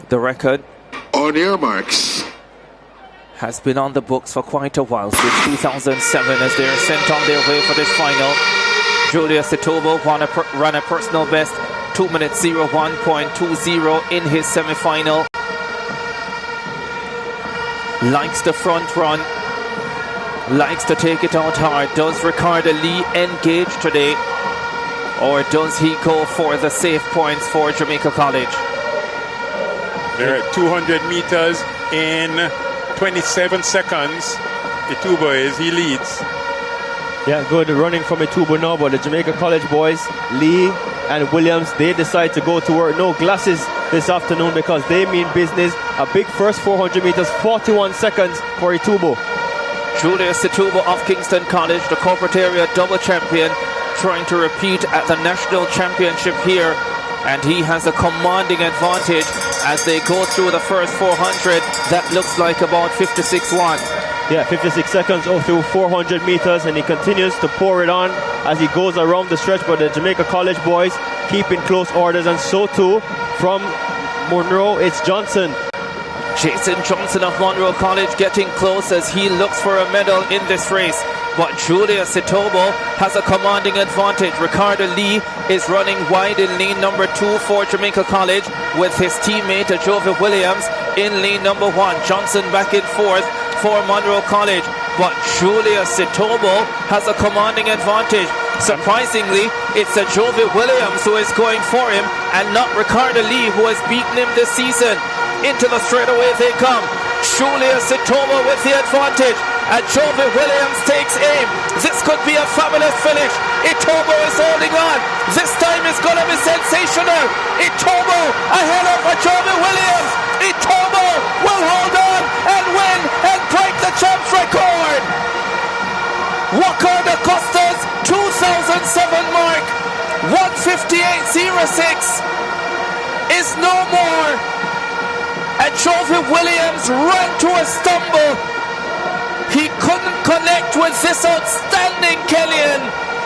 The record on your marks has been on the books for quite a while, since 2007, as they are sent on their way for this final. Julius ITUBO ran a personal best 2 minutes 01.20 in his semi-final. Likes the front run, likes to take it out hard. Does Ricardo Lee engage today, or does he go for the safe points for Jamaica College? They're at 200 meters in 27 seconds. ITUBO he leads. Yeah, good running from ITUBO now, but the Jamaica College boys, Lee and Williams, they decide to go to work. No glasses this afternoon because they mean business. A big first 400 meters, 41 seconds for ITUBO. Julius ITUBO of Kingston College, the corporate area double champion, trying to repeat at the national championship here. And he has a commanding advantage as they go through the first 400. That looks like about 56-1. Yeah, 56 seconds through 400 meters, and he continues to pour it on as he goes around the stretch. But the Jamaica College boys keep in close orders, and so too from Monroe, it's Johnson. Jason Johnson of Monroe College getting close as he looks for a medal in this race. But Julius ITUBO has a commanding advantage. Ricardo Lee is running wide in lane number 2 for Jamaica College, with his teammate Jovi Williams in lane number 1. Johnson back in fourth for Monroe College. But Julius ITUBO has a commanding advantage. Surprisingly, it's Jovi Williams who is going for him and not Ricardo Lee, who has beaten him this season. Into the straightaway they come. Julius ITUBO with the advantage, and Jovi Williams takes aim. This could be a fabulous finish. ITUBO is holding on. This time is going to be sensational. ITUBO ahead of Jovi Williams. ITUBO will hold on and win and break the champ's record. Walker da Costa's 2007 mark, 1:58.06, is no more. And Jovi Williams ran to a stumble. He couldn't connect with this outstanding Kenyan.